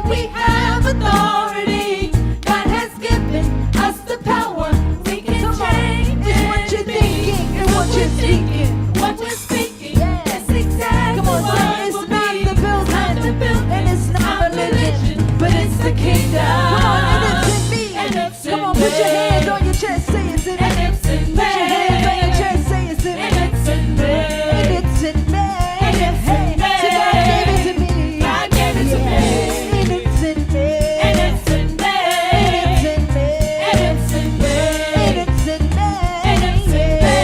We have authority. God has given us the power. We can change It's what you're thinking. It's what you're thinking. what we're speaking. That's exactly Come on, what say it's will not be. the Not the building, building, and it's not religion, but it's the kingdom. Come on, and it's in me. And it's Come in on, put your me. hands on your chest, say it's in me. And it's in Put your hands on your chest, say it's in me. And it's in me. And it's in me. And it's in me. So God gave it to me. God gave it to me. And it's in me. And it's in me. And it's in me. And it's in me. And it's in me. And it's in me.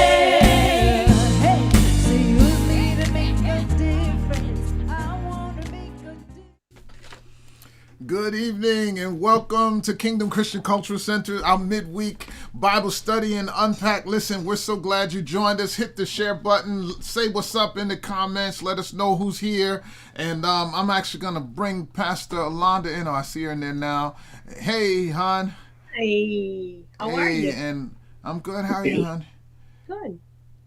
Hey, so use me to make a difference. I want to make a difference. Good evening and welcome to Kingdom Christian Cultural Center, our midweek Bible study and unpack. Listen, we're so glad you joined us. Hit the share button, say what's up in the comments, let us know who's here. And I'm actually going to bring Pastor Alonda in. Oh, I see her in there now. Hey, hon. Hey, how are you? And I'm good. How are you, hon? Good.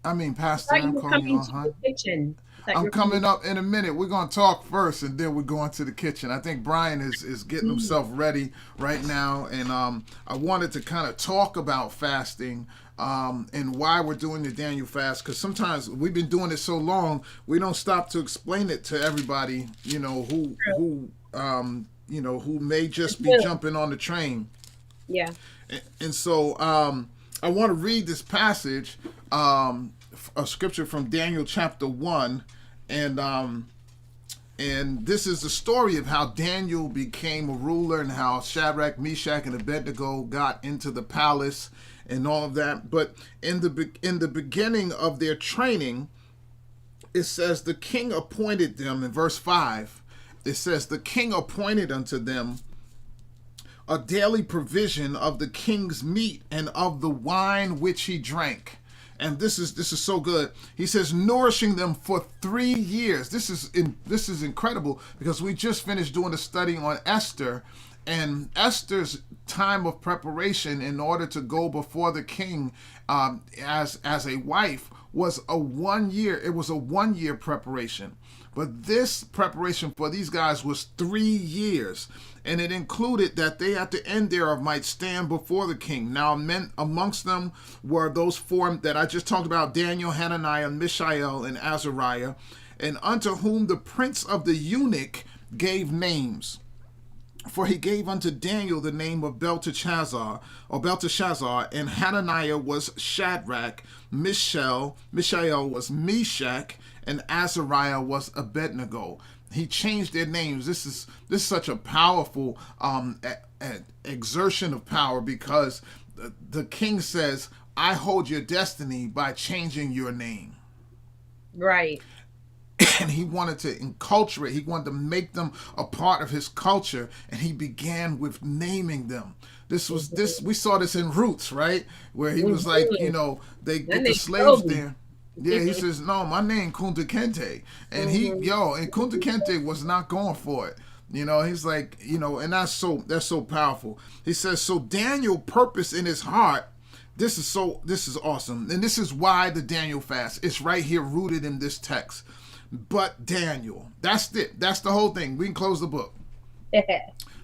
I mean, I Pastor, thought you I'm were calling you coming on, to hon. the kitchen. I'm coming up in a minute. We're going to talk first, and then we're going to the kitchen. I think Brian is getting himself ready right now, and I wanted to kind of talk about fasting and why we're doing the Daniel fast, because sometimes we've been doing it so long, we don't stop to explain it to everybody, who may just be jumping on the train. Yeah. And so I want to read this passage, a scripture from Daniel chapter 1, and this is the story of how Daniel became a ruler and how Shadrach, Meshach, and Abednego got into the palace and all of that. But in the beginning of their training, it says the king appointed them, in verse 5, it says the king appointed unto them a daily provision of the king's meat and of the wine which he drank. And this is so good. He says, nourishing them for 3 years. This is incredible, because we just finished doing a study on Esther, and Esther's time of preparation in order to go before the king as a wife was a 1 year. It was a 1 year preparation. But this preparation for these guys was 3 years, and it included that they at the end thereof might stand before the king. Now, men amongst them were those four that I just talked about: Daniel, Hananiah, Mishael, and Azariah, and unto whom the prince of the eunuch gave names. For he gave unto Daniel the name of Belteshazzar, and Hananiah was Shadrach, Mishael was Meshach, and Azariah was Abednego. He changed their names. This is such a powerful exertion of power, because the king says, I hold your destiny by changing your name. Right. And he wanted to enculturate, he wanted to make them a part of his culture, and he began with naming them. We saw this in Roots, right? Where he was like, they get the slaves there. Yeah, he says, no, my name Kunta Kinte. And and Kunta Kinte was not going for it. He's like, and that's so powerful. He says, so Daniel purposed in his heart. This is awesome. And this is why the Daniel fast. It's right here rooted in this text. But Daniel, that's it. That's the whole thing. We can close the book.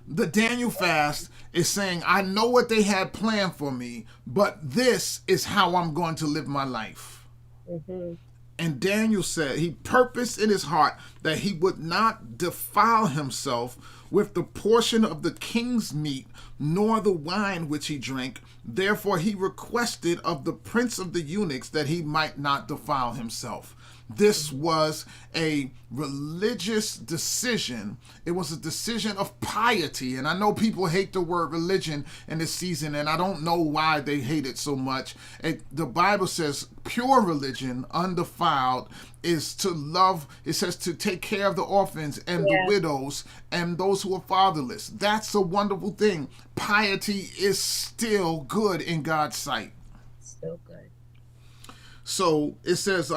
The Daniel fast is saying, I know what they had planned for me, but this is how I'm going to live my life. Mm-hmm. And Daniel said he purposed in his heart that he would not defile himself with the portion of the king's meat, nor the wine which he drank. Therefore he requested of the prince of the eunuchs that he might not defile himself. This was a religious decision. It was a decision of piety. And I know people hate the word religion in this season, and I don't know why they hate it so much. The Bible says pure religion, undefiled, is to love. It says to take care of the orphans and the widows and those who are fatherless. That's a wonderful thing. Piety is still good in God's sight. Still good. So it says,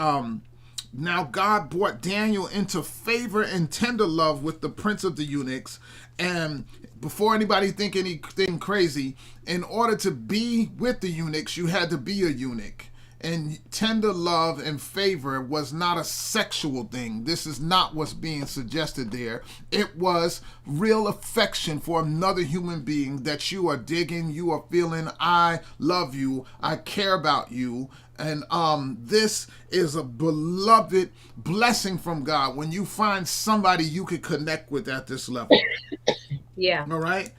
now God brought Daniel into favor and tender love with the prince of the eunuchs. And before anybody think anything crazy, in order to be with the eunuchs, you had to be a eunuch. And tender love and favor was not a sexual thing. This is not what's being suggested there. It was real affection for another human being that you are digging, you are feeling, I love you, I care about you. And this is a beloved blessing from God when you find somebody you can connect with at this level. Yeah. All right?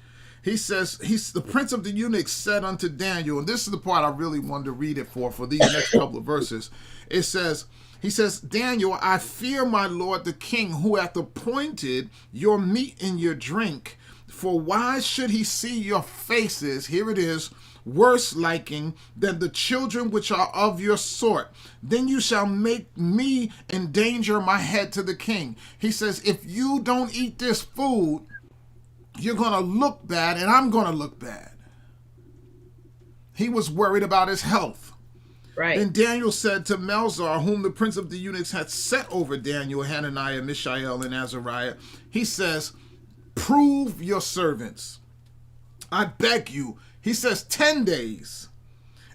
He says, the prince of the eunuchs said unto Daniel, and this is the part I really wanted to read it for these next couple of verses. He says, Daniel, I fear my lord the king, who hath appointed your meat and your drink. For why should he see your faces, here it is, worse liking than the children which are of your sort? Then you shall make me endanger my head to the king. He says, if you don't eat this food, you're going to look bad, and I'm going to look bad. He was worried about his health. Right. And Daniel said to Melzar, whom the prince of the eunuchs had set over Daniel, Hananiah, Mishael, and Azariah, he says, prove your servants. I beg you. He says 10 days.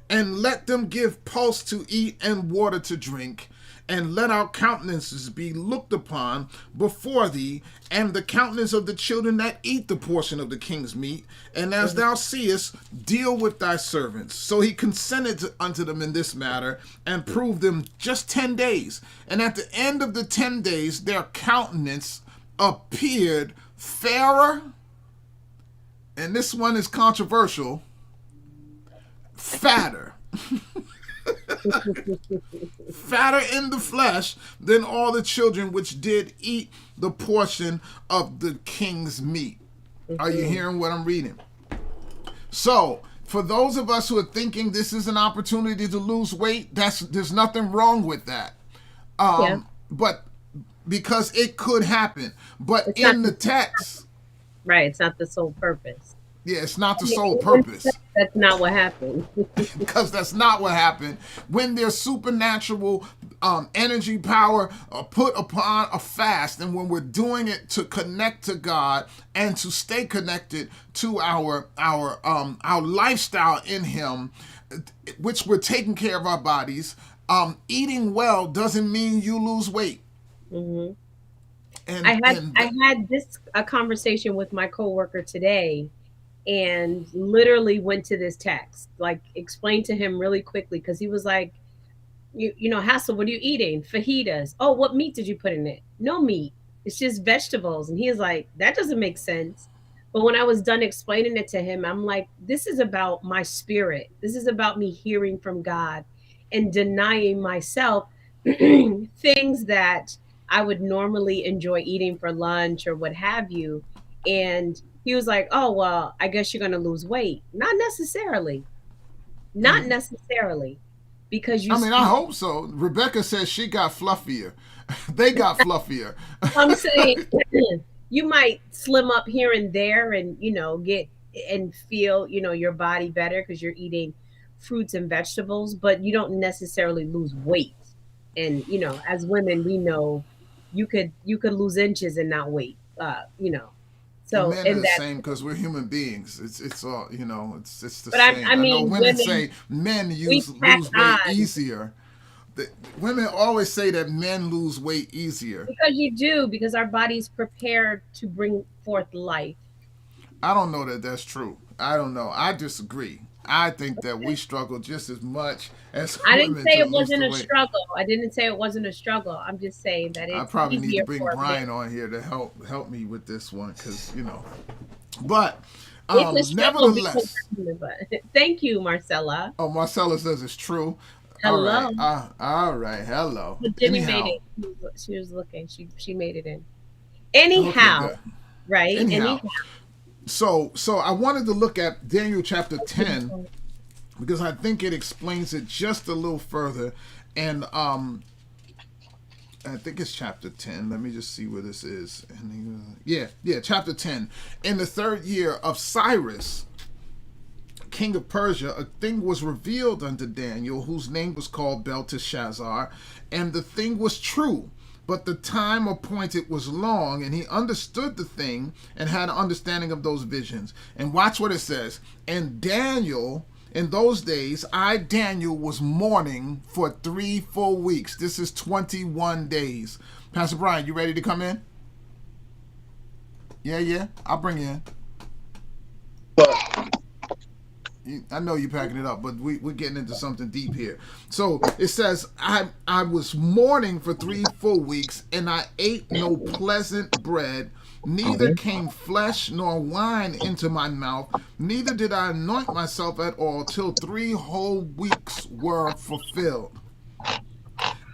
And let them give pulse to eat and water to drink. And let our countenances be looked upon before thee, and the countenance of the children that eat the portion of the king's meat. And as thou seest, deal with thy servants. So he consented unto them in this matter, and proved them just 10 days. And at the end of the 10 days, their countenance appeared fairer, and this one is controversial, fatter. Fatter in the flesh than all the children which did eat the portion of the king's meat. Are you hearing what I'm reading? So, for those of us who are thinking this is an opportunity to lose weight, there's nothing wrong with that. But because it could happen. But It's in not- the text, Right. It's not the sole purpose. yeah, it's not the sole purpose. That's not what happened. Because that's not what happened. When there's supernatural energy power put upon a fast, and when we're doing it to connect to God and to stay connected to our lifestyle in Him, which we're taking care of our bodies, eating well doesn't mean you lose weight. Hmm. And I had a conversation with my coworker today, and literally went to this text, like explained to him really quickly, because he was like, you know, Hassel, what are you eating? Fajitas. Oh, what meat did you put in it? No meat. It's just vegetables. And he was like, that doesn't make sense. But when I was done explaining it to him, I'm like, this is about my spirit. This is about me hearing from God and denying myself things that I would normally enjoy eating for lunch or what have you. And he was like, oh, well, I guess you're going to lose weight. Not necessarily. Not necessarily. Because I hope so. Rebecca says she got fluffier. They got fluffier. I'm saying you might slim up here and there and, you know, get and feel, you know, your body better because you're eating fruits and vegetables, but you don't necessarily lose weight. And, you know, as women, we know you could lose inches and not weight, you know. So men are the same because we're human beings. It's all, you know, it's the But same. I mean, know women say men lose weight easier. Women always say that men lose weight easier. Because you do, because our body's prepared to bring forth life. I don't know that that's true. I don't know. I disagree. I think that we struggle just as much as I women. didn't say to it lose wasn't the a weight. struggle. I didn't say it wasn't a struggle. I'm just saying that it's I probably need easier to bring for Brian men. on here to help me with this one, because, you know. But It's a struggle nevertheless. but thank you, Marcella. Oh, Marcella says it's true. Hello. All right. Hello. But Jimmy Anyhow. made it. She was looking. She made it in. Anyhow, Okay, good. right? Anyhow. So I wanted to look at Daniel chapter 10 because I think it explains it just a little further. And I think it's chapter 10. Let me just see where this is. Yeah, chapter 10. In the 3rd year of Cyrus, king of Persia, a thing was revealed unto Daniel, whose name was called Belteshazzar, and the thing was true. But the time appointed was long, and he understood the thing and had an understanding of those visions. And watch what it says. And Daniel In those days, I, Daniel, was mourning for 3 full weeks. This is 21 days. Pastor Brian, you ready to come in? Yeah. I'll bring you in. I know you're packing it up, but we're getting into something deep here. So it says, I was mourning for 3 full weeks, and I ate no pleasant bread, neither came flesh nor wine into my mouth, neither did I anoint myself at all, till 3 whole weeks were fulfilled.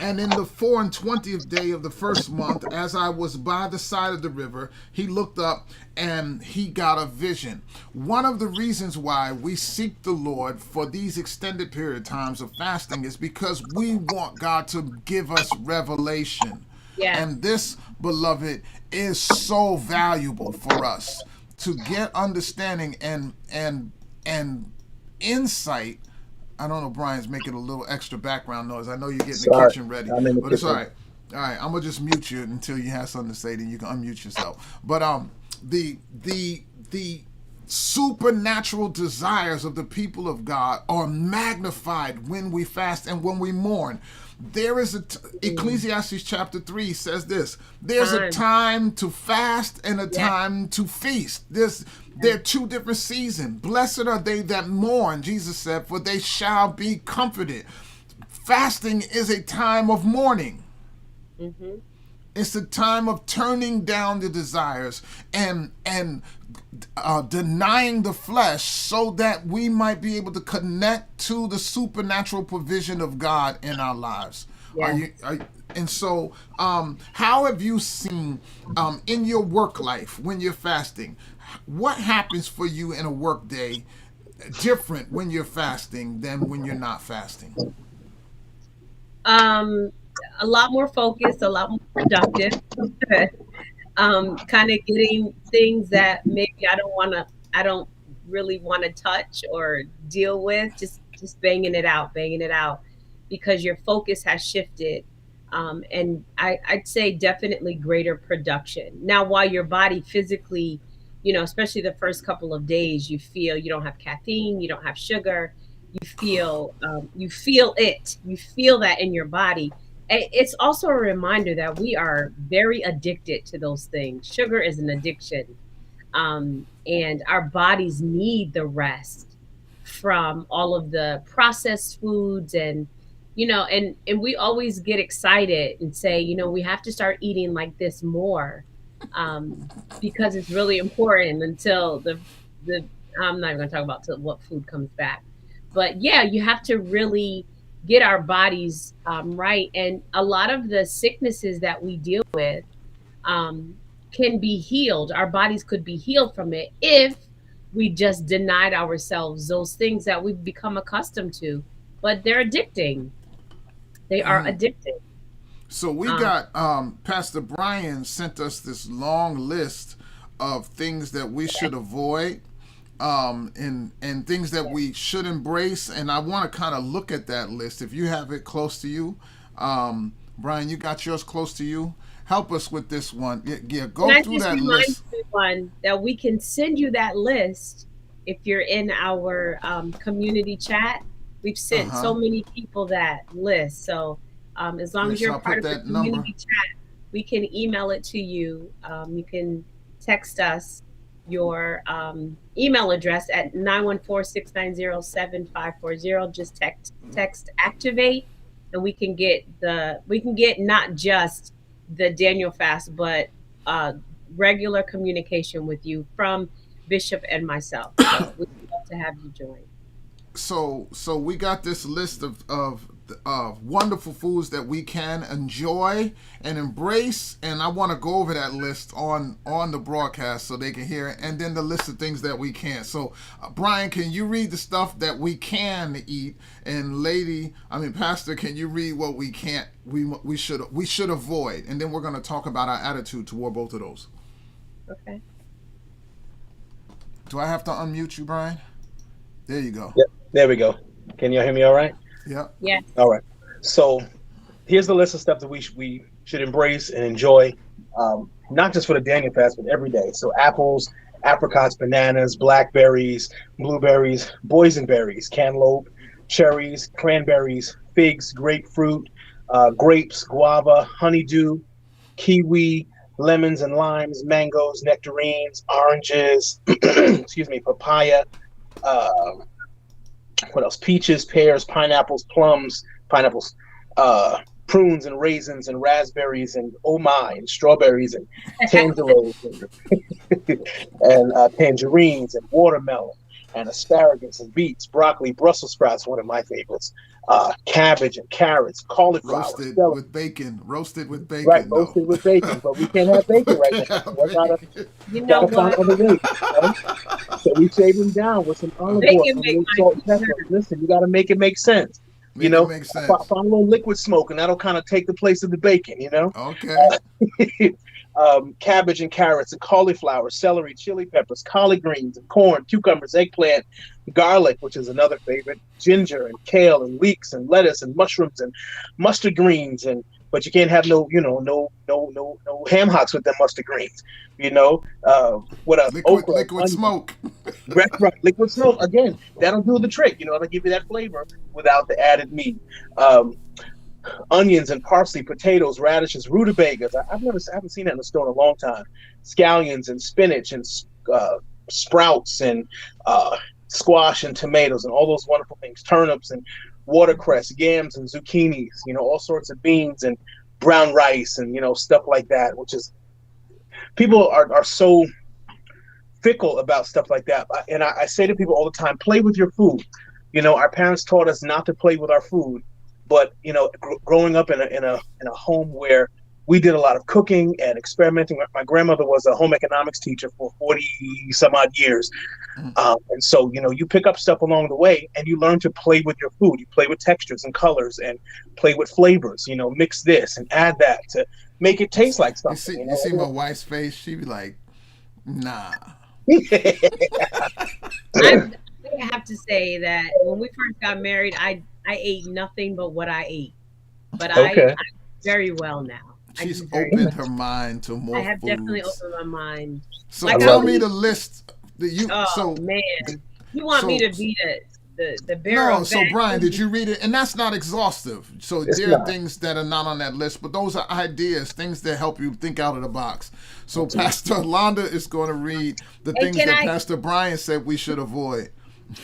And in the 24th day of the first month, as I was by the side of the river, he looked up and he got a vision. One of the reasons why we seek the Lord for these extended period of times of fasting is because we want God to give us revelation. Yeah. And this, beloved, is so valuable for us to get understanding and insight. I don't know, Brian's making a little extra background noise. I know you're getting the kitchen ready, but it's all right. All right, I'm gonna just mute you until you have something to say. Then you can unmute yourself. But the supernatural desires of the people of God are magnified when we fast and when we mourn. There is Ecclesiastes chapter 3 says this. There's a time to fast and a time to feast. There are 2 different seasons. Blessed are they that mourn, Jesus said, for they shall be comforted. Fasting is a time of mourning. Mm-hmm. It's a time of turning down the desires and denying the flesh so that we might be able to connect to the supernatural provision of God in our lives. Yeah. And so, how have you seen in your work life when you're fasting? What happens for you in a work day different when you're fasting than when you're not fasting? A lot more focused, a lot more productive. Kind of getting things that maybe I don't really want to touch or deal with, just banging it out, because your focus has shifted. And I'd say definitely greater production. Now, while your body physically, especially the first couple of days, you feel you don't have caffeine, you don't have sugar, you feel that in your body. It's also a reminder that we are very addicted to those things. Sugar is an addiction. And our bodies need the rest from all of the processed foods and we always get excited and say, we have to start eating like this more, because it's really important until the I'm not even gonna talk about till what food comes back. But yeah, you have to really get our bodies right. And a lot of the sicknesses that we deal with can be healed. Our bodies could be healed from it if we just denied ourselves those things that we've become accustomed to. But they're addicting. They are addicting. So we got Pastor Brian sent us this long list of things that we should avoid, and things that we should embrace. And I want to kind of look at that list. If you have it close to you, Brian, you got yours close to you. Help us with this one. Yeah, go through that list. Everyone that we can send you that list if you're in our community chat. We've sent so many people that list. So as long as you're part of the community chat, we can email it to you. You can text us your email address at 914-690-7540. Just text activate, and we can get not just the Daniel fast, but regular communication with you from Bishop and myself. So we'd love to have you join. So we got this list of wonderful foods that we can enjoy and embrace, and I want to go over that list on the broadcast so they can hear it, and then the list of things that we can't. So Brian, can you read the stuff that we can eat, and Pastor, can you read what we can't, we should avoid, and then we're going to talk about our attitude toward both of those. Okay. Do I have to unmute you, Brian? There you go. Yep, there we go. Can y'all hear me all right? Yeah. Yeah. All right. So here's the list of stuff that we should embrace and enjoy, not just for the Daniel fast, but every day. So apples, apricots, bananas, blackberries, blueberries, boysenberries, cantaloupe, cherries, cranberries, figs, grapefruit, grapes, guava, honeydew, kiwi, lemons and limes, mangoes, nectarines, oranges, excuse me, papaya, uh, what else? Peaches, pears, pineapples, prunes and raisins and raspberries and oh my, and strawberries and tangelos and tangerines and watermelon and asparagus and beets, broccoli, Brussels sprouts, one of my favorites, cabbage and carrots, cauliflower, Roasted celery. with bacon. Roasted with bacon. Right, No. roasted with bacon, but we can't have bacon right now. So I gotta find other ways. You know? So we shave them down with some olive oil, Bacon and a make little my salt and teeth pepper. Listen, you gotta make it make sense. Make You know, it make sense. find a little liquid smoke, and that'll kind of take the place of the bacon. You know. Okay. Cabbage and carrots and cauliflower, celery, chili peppers, collard greens and corn, cucumbers, eggplant, garlic, which is another favorite, ginger and kale and leeks and lettuce and mushrooms and mustard greens, and but you can't have no ham hocks with them mustard greens. You know, what else? Liquid onions, smoke. right, liquid smoke. Again, that'll do the trick. You know, it'll give you that flavor without the added meat. Onions and parsley, potatoes, radishes, rutabagas. I haven't seen that in the store in a long time. Scallions and spinach and sprouts and squash and tomatoes and all those wonderful things. Turnips and watercress, yams and zucchinis. You know, all sorts of beans and brown rice and stuff like that. Which is people are so fickle about stuff like that. And I say to people all the time, play with your food. You know, our parents taught us not to play with our food. But growing up in a home where we did a lot of cooking and experimenting. My grandmother was a home economics teacher for 40 some odd years, and so you pick up stuff along the way, and you learn to play with your food. You play with textures and colors, and play with flavors. Mix this and add that to make it taste like something. You see my wife's face. She be like, "Nah." I have to say that when we first got married, I ate nothing but what I ate, but Okay. I very well now. She's do very opened well. her mind to more I have foods. definitely opened my mind. So Like, tell I me love the list that you. Oh so man, you want me so- to be the bearer no. of So bad Brian, news? did you read it? And that's not exhaustive. So It's there are not. things that are not on that list, but those are ideas, things that help you think out of the box. So Pastor Londa is going to read the Hey, things can that I- Pastor Brian said we should avoid.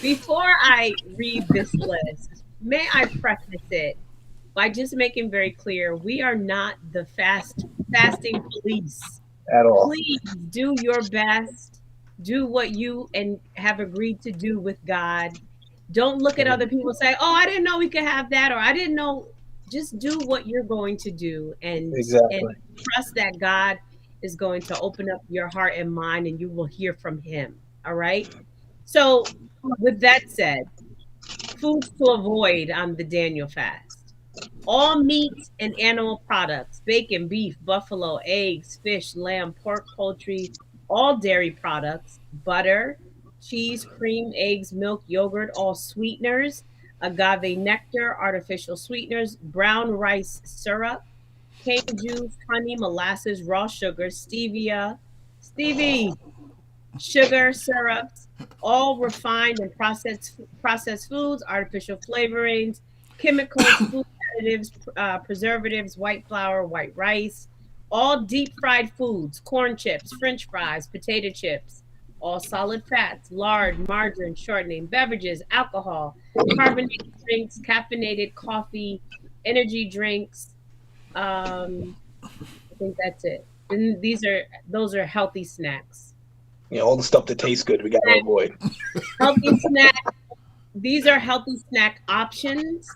Before I read this list, may I preface it by just making very clear we are not the fasting police. At all. Please do your best. Do what you and have agreed to do with God. Don't look at other people and say, "Oh, I didn't know we could have that," or "I didn't know." Just do what you're going to do, and Exactly. trust that God is going to open up your heart and mind, and you will hear from Him. All right. So, with that said, foods to avoid on the Daniel fast: all meat and animal products, bacon, beef, buffalo, eggs, fish, lamb, pork, poultry, all dairy products, butter, cheese, cream, eggs, milk, yogurt, all sweeteners, agave nectar, artificial sweeteners, brown rice syrup, cane juice, honey, molasses, raw sugar, stevia, sugar, syrups, all refined and processed foods, artificial flavorings, chemicals, food additives, preservatives, white flour, white rice, all deep fried foods, corn chips, French fries, potato chips, all solid fats, lard, margarine, shortening, beverages, alcohol, carbonated drinks, caffeinated coffee, energy drinks. I think that's it. And those are healthy snacks. All the stuff that tastes good, we got to avoid. Healthy snack. These are healthy snack options.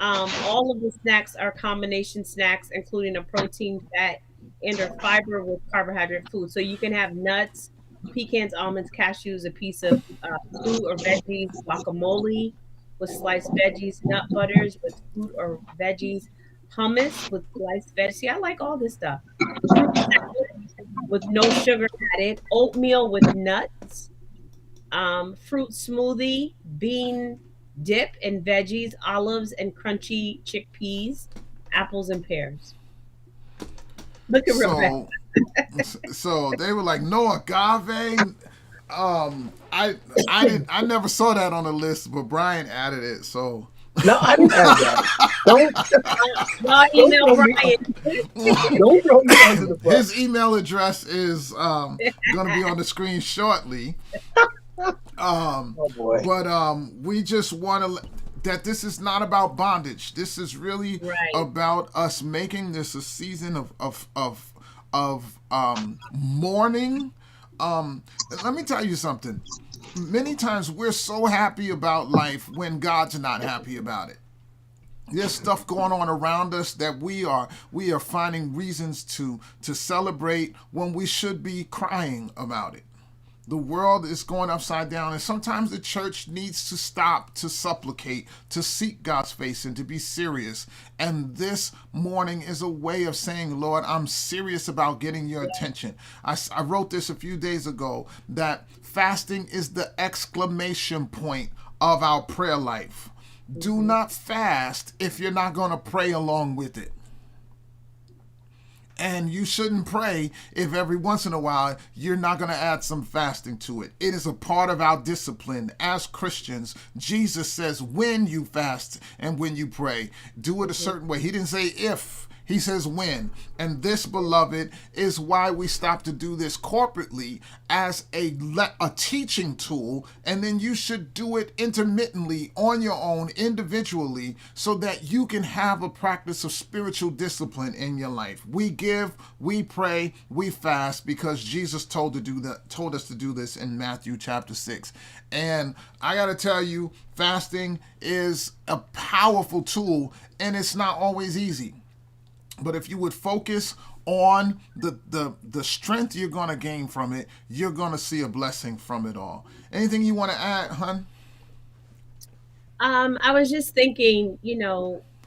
All of the snacks are combination snacks, including a protein, fat, and or fiber with carbohydrate food. So you can have nuts, pecans, almonds, cashews, a piece of fruit or veggies, guacamole with sliced veggies, nut butters with fruit or veggies, hummus with sliced veggies. See, I like all this stuff. With no sugar added, oatmeal with nuts, fruit smoothie, bean dip and veggies, olives and crunchy chickpeas, apples and pears. Look at Rebecca. So they were like, no agave. I never saw that on the list, but Brian added it. So No, I didn't have that. Don't Y'all don't email throw me, Brian. don't throw me under the bus. his email address is going to be on the screen shortly. Oh boy. But we just want to that this is not about bondage. This is really Right. about us making this a season of mourning. Let me tell you something. Many times we're so happy about life when God's not happy about it. There's stuff going on around us that we are finding reasons to celebrate when we should be crying about it. The world is going upside down, and sometimes the church needs to stop to supplicate, to seek God's face, and to be serious. And this morning is a way of saying, Lord, I'm serious about getting your attention. I wrote this a few days ago, that fasting is the exclamation point of our prayer life. Do not fast if you're not going to pray along with it. And you shouldn't pray if every once in a while you're not going to add some fasting to it. It is a part of our discipline as Christians. Jesus says when you fast and when you pray, do it a certain way. He didn't say if. He says when. And this, beloved, is why we stop to do this corporately as a teaching tool. And then you should do it intermittently on your own, individually, so that you can have a practice of spiritual discipline in your life. We give, we pray, we fast because Jesus told us to do this in Matthew chapter 6. And I got to tell you, fasting is a powerful tool, and it's not always easy. But if you would focus on the strength you're going to gain from it, you're going to see a blessing from it all. Anything you want to add, hun? I was just thinking,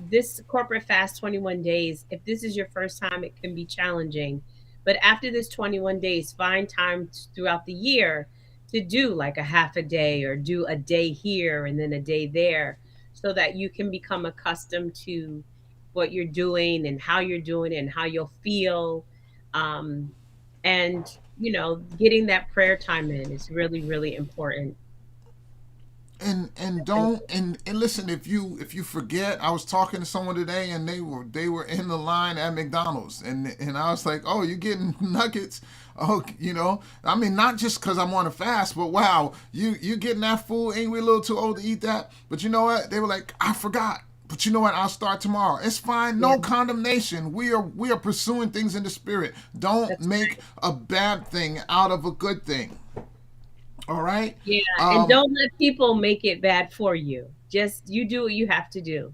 this corporate fast 21 days, if this is your first time, it can be challenging. But after this 21 days, find time throughout the year to do like a half a day or do a day here and then a day there, so that you can become accustomed to what you're doing and how you're doing it and how you'll feel. And getting that prayer time in is really, really important. And listen, if you forget, I was talking to someone today and they were in the line at McDonald's and I was like, oh, you're getting nuggets. Oh, I mean, not just because I'm on a fast, but wow, you getting that food. Ain't we a little too old to eat that? But you know what? They were like, I forgot. But you know what? I'll start tomorrow. It's fine. No condemnation. We are pursuing things in the spirit. Don't make a bad thing out of a good thing. All right? Yeah. And don't let people make it bad for you. Just you do what you have to do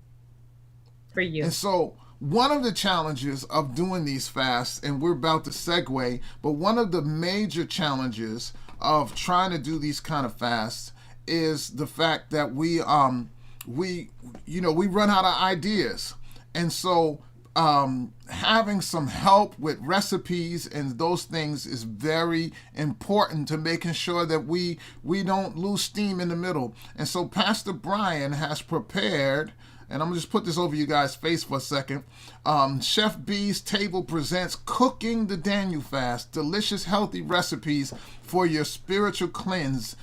for you. And so one of the challenges of doing these fasts, and we're about to segue, but one of the major challenges of trying to do these kind of fasts is the fact that we run out of ideas. And so having some help with recipes and those things is very important to making sure that we don't lose steam in the middle. And so Pastor Brian has prepared, and I'm going to just put this over you guys' face for a second. Chef B's Table presents Cooking the Daniel Fast, delicious, healthy recipes for your spiritual cleanse.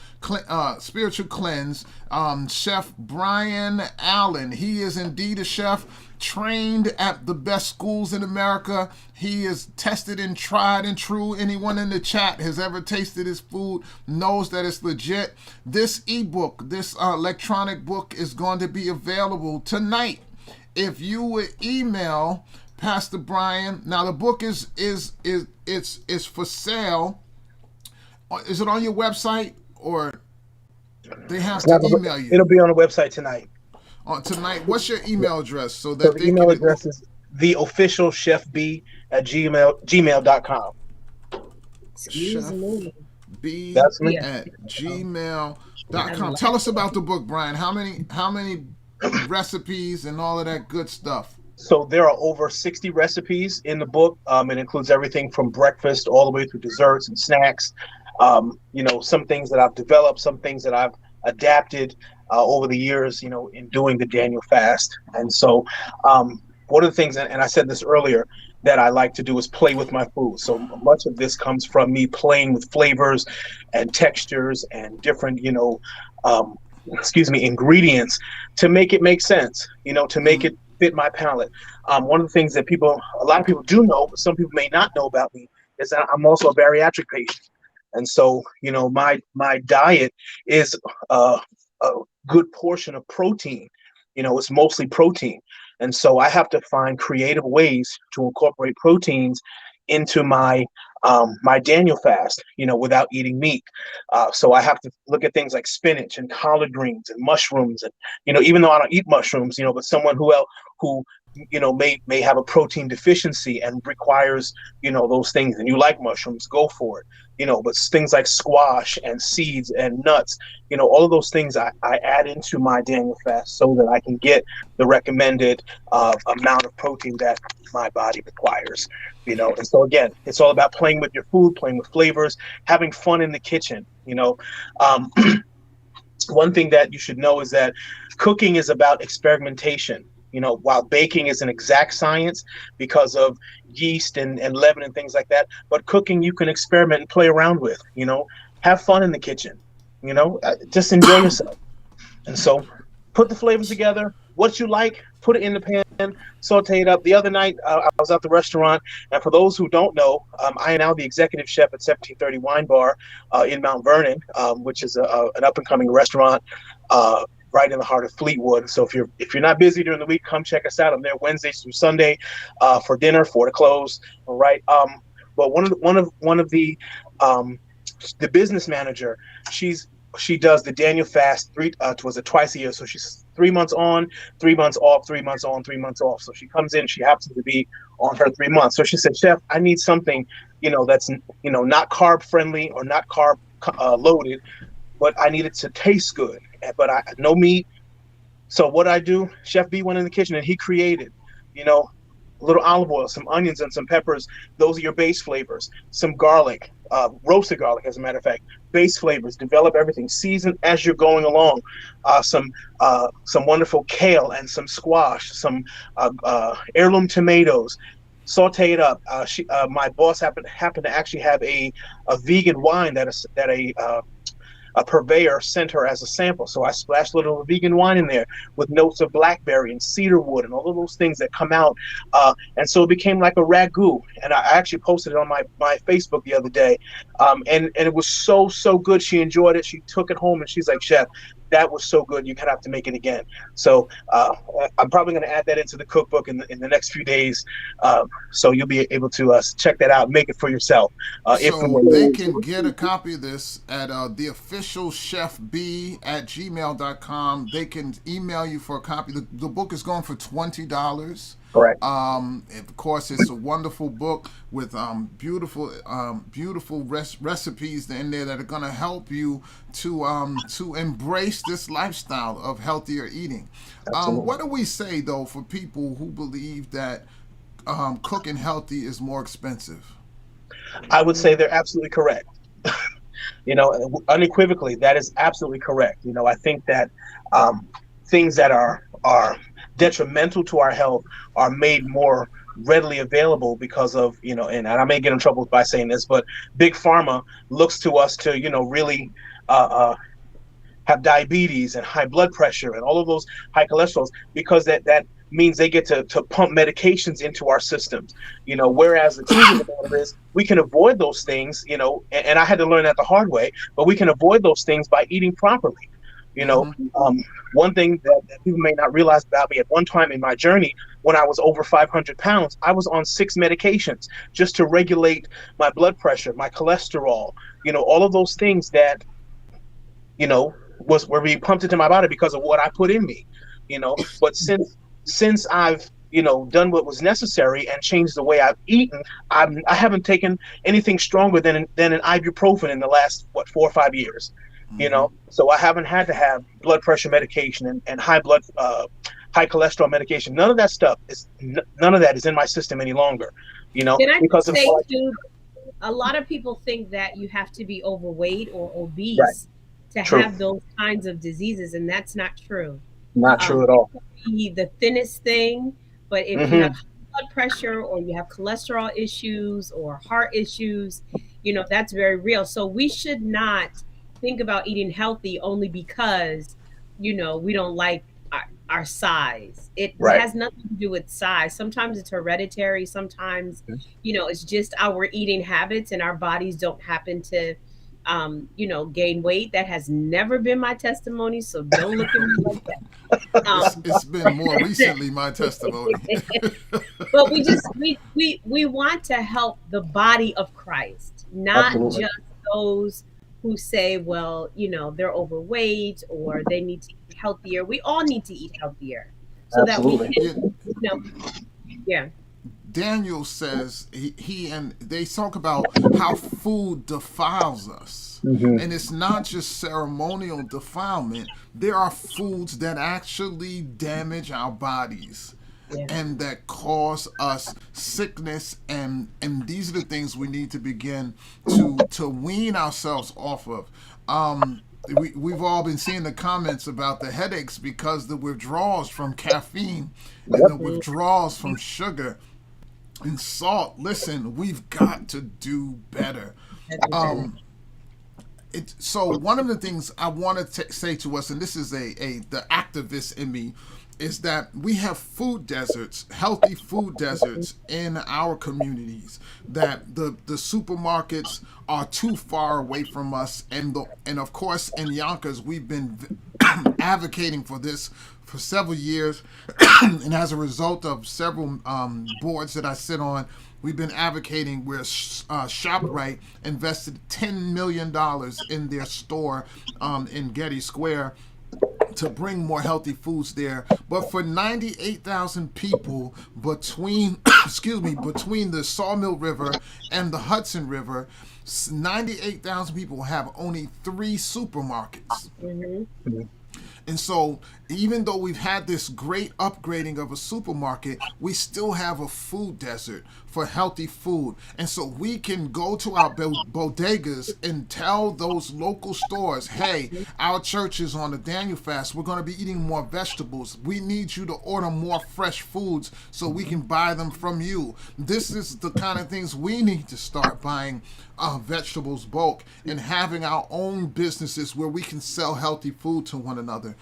Chef Brian Allen, he is indeed a chef, trained at the best schools in America. He is tested and tried and true. Anyone in the chat has ever tasted his food knows that it's legit. This ebook, this electronic book, is going to be available tonight. If you would email Pastor Brian, now the book is for sale. Is it on your website or they have to email you? It'll be on the website tonight. Tonight. What's your email address? So the email address is theofficialchefb@gmail.com. Excuse me. B That's me. at gmail.com. Tell us about the book, Brian. How many recipes and all of that good stuff? So there are over 60 recipes in the book. It includes everything from breakfast all the way through desserts and snacks. Some things that I've developed, some things that I've adapted over the years, in doing the Daniel fast. And so one of the things, and I said this earlier, that I like to do is play with my food. So much of this comes from me playing with flavors and textures and different, um, ingredients to make it make sense, to make it fit my palate. One of the things that a lot of people do know, but some people may not know about me, is that I'm also a bariatric patient. And so, my diet is a good portion of protein. It's mostly protein. And so I have to find creative ways to incorporate proteins into my Daniel fast, without eating meat. So I have to look at things like spinach and collard greens and mushrooms, and even though I don't eat mushrooms, but someone who may have a protein deficiency and requires those things, and you like mushrooms, go for it. But things like squash and seeds and nuts, all of those things I add into my Daniel fast so that I can get the recommended amount of protein that my body requires. And so again, it's all about playing with your food, playing with flavors, having fun in the kitchen. One thing that you should know is that cooking is about experimentation. While baking is an exact science because of yeast and leaven and things like that, but cooking you can experiment and play around with. Have fun in the kitchen. Just enjoy yourself. And so, put the flavors together. What you like, put it in the pan, saute it up. The other night, I was at the restaurant, and for those who don't know, I am now the executive chef at 1730 Wine Bar in Mount Vernon, which is an up and coming restaurant. Right in the heart of Fleetwood. So if you're not busy during the week, come check us out. I'm there Wednesdays through Sunday for dinner, for the close. All right. But one of the business manager, she does the Daniel fast twice a year. So she's 3 months on, 3 months off, 3 months on, 3 months off. So she comes in, she happens to be on her 3 months. So she said, "Chef, I need something, that's not carb friendly or not carb loaded, but I need it to taste good. But no meat." So what I do, Chef B went in the kitchen and he created, a little olive oil, some onions and some peppers. Those are your base flavors. Some garlic, roasted garlic, as a matter of fact, base flavors. Develop everything. Season as you're going along. Some wonderful kale and some squash, some heirloom tomatoes. Saute it up. My boss happened to actually have a vegan wine that a purveyor sent her as a sample. So I splashed a little vegan wine in there with notes of blackberry and cedarwood and all of those things that come out. And so it became like a ragu. And I actually posted it on my Facebook the other day. And it was so good. She enjoyed it. She took it home and she's like, "Chef, that was so good. You have to make it again." So I'm probably going to add that into the cookbook in the next few days. So you'll be able to check that out and make it for yourself. So they can get a copy of this at the official chefb@gmail.com. They can email you for a copy. The book is going for $20. Correct. Of course, it's a wonderful book with beautiful recipes in there that are going to help you to embrace this lifestyle of healthier eating. What do we say though for people who believe that cooking healthy is more expensive? I would say they're absolutely correct. Unequivocally, that is absolutely correct. I think that things that are detrimental to our health are made more readily available because of, and I may get in trouble by saying this, but Big Pharma looks to us to, really have diabetes and high blood pressure and all of those high cholesterols, because that means they get to pump medications into our systems, whereas the truth of the matter is we can avoid those things, and I had to learn that the hard way, but we can avoid those things by eating properly. One thing that people may not realize about me, at one time in my journey, when I was over 500 pounds, I was on 6 medications just to regulate my blood pressure, my cholesterol, all of those things that, were being pumped into my body because of what I put in me, but since I've, done what was necessary and changed the way I've eaten, I haven't taken anything stronger than an ibuprofen in the last, 4 or 5 years. So I haven't had to have blood pressure medication and high cholesterol medication. None of that is in my system any longer, Can I because say too, a lot of people think that you have to be overweight or obese to have those kinds of diseases, and that's not true. Not true at all. Be the thinnest thing, But if you have blood pressure or you have cholesterol issues or heart issues, that's very real. So we should not think about eating healthy only because, we don't like our size. It Right. has nothing to do with size. Sometimes it's hereditary. Sometimes, it's just our eating habits and our bodies don't happen to, gain weight. That has never been my testimony. So don't look at me like that. It's been more recently my testimony. But we want to help the body of Christ, not Absolutely. just those who say, well, they're overweight or they need to eat healthier. We all need to eat healthier so that we Absolutely. can, yeah. Daniel says he and they talk about how food defiles us. And it's not just ceremonial defilement. There are foods that actually damage our bodies. Yeah. And that cause us sickness, and these are the things we need to begin to wean ourselves off of. We've all been seeing the comments about the headaches because the withdrawals from caffeine and the withdrawals from sugar and salt. Listen, we've got to do better. So one of the things I want to say to us, and this is the activist in me, is that we have food deserts, healthy food deserts in our communities. That the supermarkets are too far away from us, and of course in Yonkers we've been advocating for this for several years, and as a result of several boards that I sit on, we've been advocating where ShopRite invested $10 million in their store in Getty Square to bring more healthy foods there. But for 98,000 people between between the Sawmill River and the Hudson River, 98,000 people have only 3 supermarkets. And so even though we've had this great upgrading of a supermarket, we still have a food desert for healthy food. And so we can go to our bodegas and tell those local stores, hey, our church is on the Daniel fast. We're going to be eating more vegetables. We need you to order more fresh foods so we can buy them from you. This is the kind of things we need to start buying vegetables bulk and having our own businesses where we can sell healthy food to one another.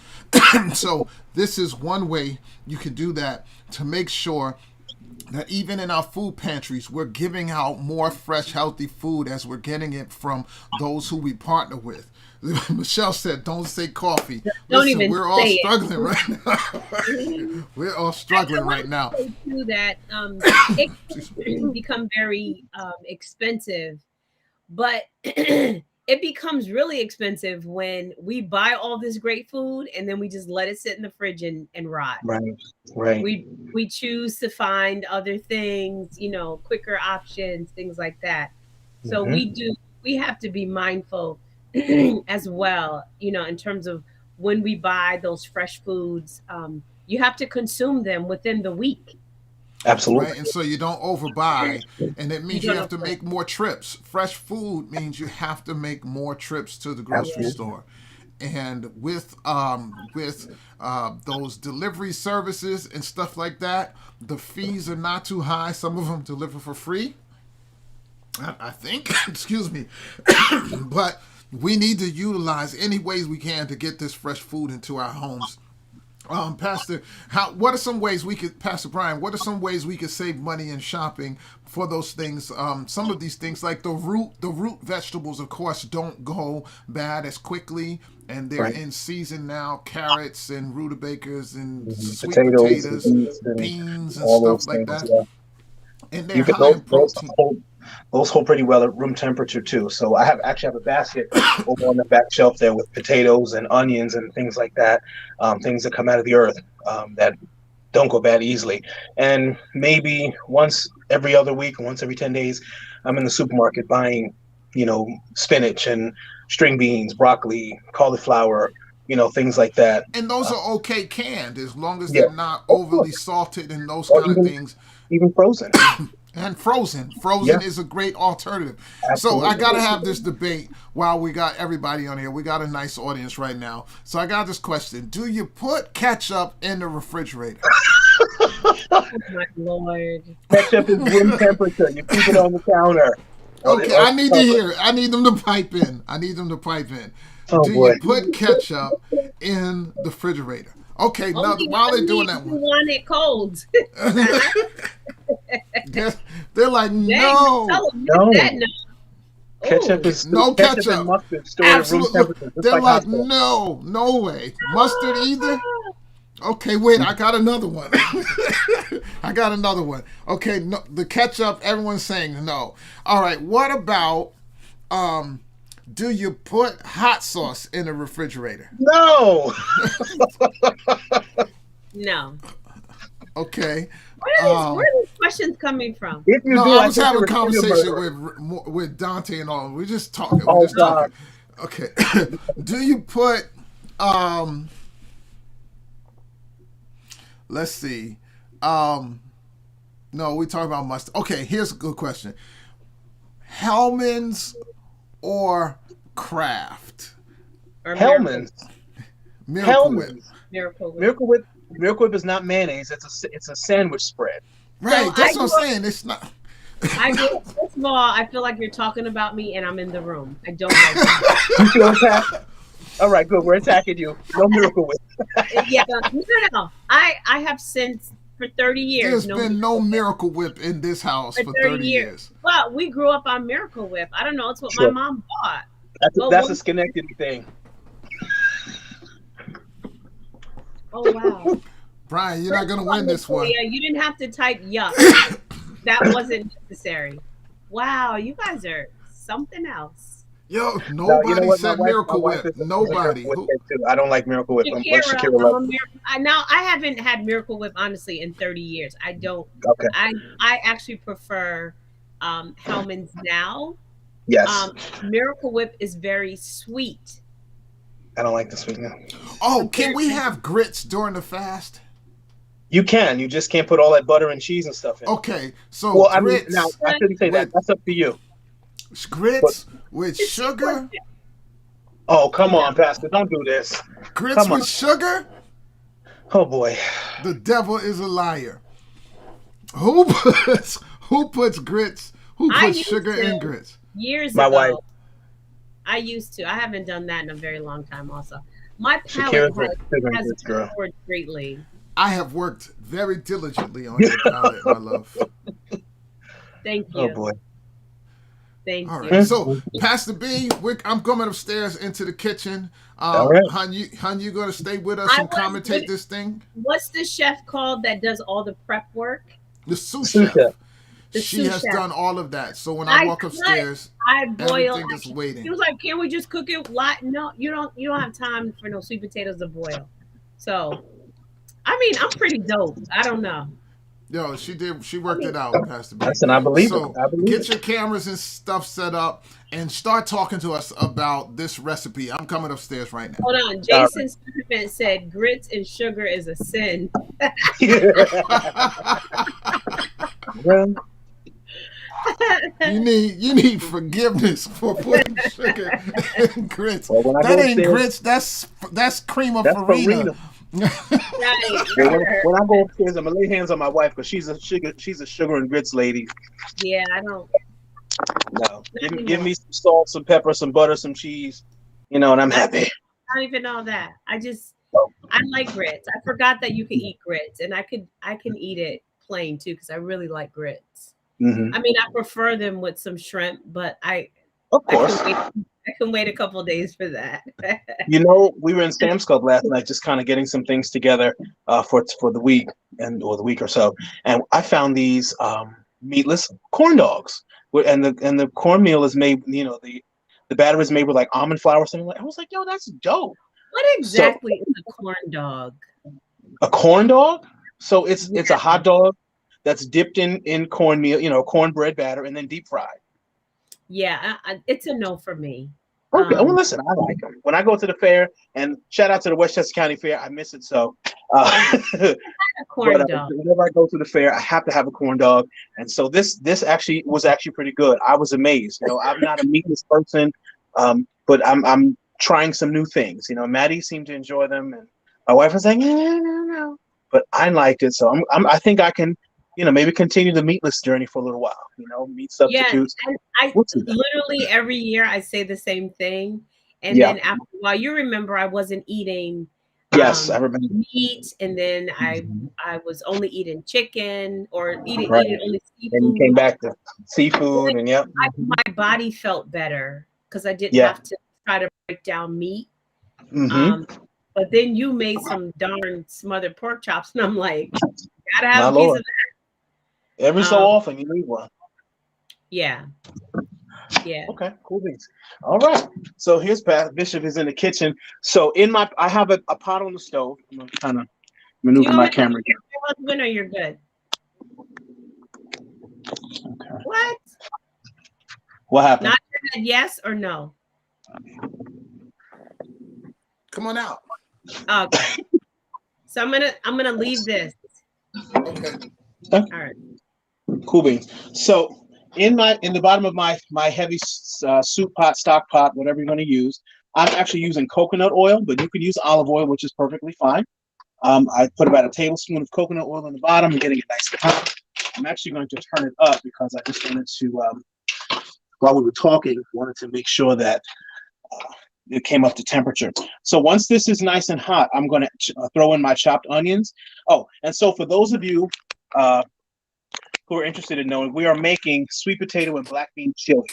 So this is one way you can do that, to make sure that even in our food pantries, we're giving out more fresh, healthy food as we're getting it from those who we partner with. Michelle said, don't say coffee. Don't Listen, even we're all say it. struggling right now. We're all struggling right now. Too, that it can become very expensive, but it becomes really expensive when we buy all this great food and then we just let it sit in the fridge and rot. Right. We choose to find other things, quicker options, things like that. So we have to be mindful as well, in terms of when we buy those fresh foods, you have to consume them within the week. Absolutely. Right, and so you don't overbuy, and it means you have to make more trips. Fresh food means you have to make more trips to the grocery store. And with those delivery services and stuff like that, the fees are not too high. Some of them deliver for free, I think. Excuse me. But we need to utilize any ways we can to get this fresh food into our homes. Pastor, what are some ways we could, Pastor Brian, what are some ways we could save money in shopping for those things? Some of these things, like the root vegetables, of course, don't go bad as quickly, and they're in season now. Carrots and rutabagas and sweet potatoes, beans and stuff like that. Yeah. And they're high in protein. Those hold pretty well at room temperature too. So I have a basket over on the back shelf there with potatoes and onions and things like that, things that come out of the earth that don't go bad easily. And maybe once every other week, once every 10 days, I'm in the supermarket buying, spinach and string beans, broccoli, cauliflower, things like that. And those are okay canned as long as they're not overly salted and those kind of things. Even frozen. And frozen is a great alternative. Absolutely. So I gotta have this debate while we got everybody on here. We got a nice audience right now. So I got this question: do you put ketchup in the refrigerator? Oh my Lord. Ketchup is room temperature. You keep it on the counter. Okay, I need to hear it. I need them to pipe in. Oh, Do boy. you put ketchup in the refrigerator? Okay, now while they're doing that You one, want it cold. they're like, Dang, no, tell them No. that now. Ketchup Ooh. is No ketchup ketchup. and mustard stored at room absolutely. temperature. Just They're like like, hot sauce. no, no way. Mustard either? Okay, wait, I got another one. Okay, no, the ketchup, everyone's saying no. All right, what about, do you put hot sauce in the refrigerator? No. No. Okay. Where are these questions coming from? If you No, do, I was think having a you're serial conversation murderer. with Dante and all. We're just talking. Oh, God. Okay. Do you put let's see. No, we talking about mustard. Okay, here's a good question. Hellman's or Kraft? Or Hellman's. Miracle Whip. Hellman's. Miracle Whip. Miracle Whip is not mayonnaise. It's a sandwich spread. Right, So that's I what I'm saying. It's not. First of all, I feel like you're talking about me and I'm in the room. I don't like that. You feel attacked? All right, good. We're attacking you. No Miracle Whip. Yeah, no. I have since for 30 years. There's been no Miracle Whip in this house for 30 years. Well, we grew up on Miracle Whip. I don't know. It's what Sure. my mom bought. That's a Schenectady thing. Oh, wow. Brian, you're not going to win this one. Yeah, you didn't have to type yuck. That wasn't necessary. Wow, you guys are something else. Yo, No, you know nobody what? said My wife Miracle is Whip. a Nobody. Miracle Whip fan, too. I don't like Miracle Whip. I'm like Shakira I'm a loves. Now I haven't had Miracle Whip honestly in 30 years. I don't. Okay. I actually prefer Hellman's now. Yes. Miracle Whip is very sweet. I don't like the sweetness. Oh, can we have grits during the fast? You can. You just can't put all that butter and cheese and stuff in. Okay, so Well, I mean, grits, now I shouldn't say that. That's up to you. grits with sugar. Oh, come on, Pastor. Don't do this. Grits Come on. with sugar. Oh boy. The devil is a liar. Who puts grits? Who I puts used sugar to. in grits? Years My ago. wife. I used to. I haven't done that in a very long time. Also, my Shakira's palate has this girl. matured greatly. I have worked very diligently on your palate, my love. Thank you. Oh boy. Thank All you. right, so Pastor B, I'm coming upstairs into the kitchen. All right. Hun, you going to stay with us I and was commentate with- this thing? What's the chef called that does all the prep work? The sous Sous chef. chef. The She sous has chef. done all of that. So when I walk cut, upstairs, I boil. everything is waiting. He was like, "Can't we just cook it light?" No, you don't have time for no sweet potatoes to boil. So, I mean, I'm pretty dope. I don't know. Yo, she worked it out, Pastor B. Listen, I believe So it. I believe get it. your cameras and stuff set up and start talking to us about this recipe. I'm coming upstairs right now. Hold on. Jason Stupid said grits and sugar is a sin. Well, You need forgiveness for putting sugar in grits. Well, when I That go ain't upstairs- grits. That's cream of that's farina. Right. when I go upstairs, I'm gonna lay hands on my wife because she's a sugar and grits lady. Yeah, I don't. No, give me some salt, some pepper, some butter, some cheese, and I'm happy. I don't even know that. I like grits. I forgot that you could eat grits, and I can eat it plain too because I really like grits. Hmm. I mean, I prefer them with some shrimp, but Of course. I can wait a couple of days for that. We were in Sam's Club last night, just kind of getting some things together for the week or the week or so, and I found these meatless corn dogs, and the cornmeal is made. The batter is made with like almond flour or something. I was like, yo, that's dope. What exactly is a corn dog? A corn dog? So it's a hot dog that's dipped in cornmeal, cornbread batter, and then deep fried. Yeah, it's a no for me. Okay, well, listen, I like them. When I go to the fair, and shout out to the Westchester County Fair, I miss it so. A corn dog. Whenever I go to the fair, I have to have a corn dog, and so this actually was pretty good. I was amazed. I'm not a meatless person, but I'm trying some new things. Maddie seemed to enjoy them, and my wife was like, no. but I liked it. So I think I can, maybe continue the meatless journey for a little while. Meat Yeah, substitutes. and I We'll see that. literally every year I say the same thing, and Yeah. then after a while, you remember I wasn't eating Yes, I remember. meat, and then Mhm. I was only eating chicken or Right. eating only And you came seafood. back to seafood and yep. My body felt better because I didn't Yeah. have to try to break down meat. Mm-hmm. Um, but then you made some darn smothered pork chops, and I'm like, gotta have My a piece Lord. of Every that. so often you need one. Yeah, yeah. Okay, cool beans. All right. So here's Bishop is in the kitchen. So I have a pot on the stove. I'm gonna kind of Do you maneuver want my me to camera get your husband or you're good? again. Okay. What? What happened? Not your head, yes or no? Come on out. Okay. So I'm gonna leave this. Okay. All right. Cool beans. So in the bottom of my heavy soup pot, stock pot, whatever you're going to use, I'm actually using coconut oil, but you can use olive oil, which is perfectly fine. I put about a tablespoon of coconut oil in the bottom and getting it nice and hot. I'm actually going to turn it up because I just wanted to, while we were talking, wanted to make sure that it came up to temperature. So once this is nice and hot, I'm going to throw in my chopped onions. Oh, and so for those of you who are interested in knowing, we are making sweet potato and black bean chili.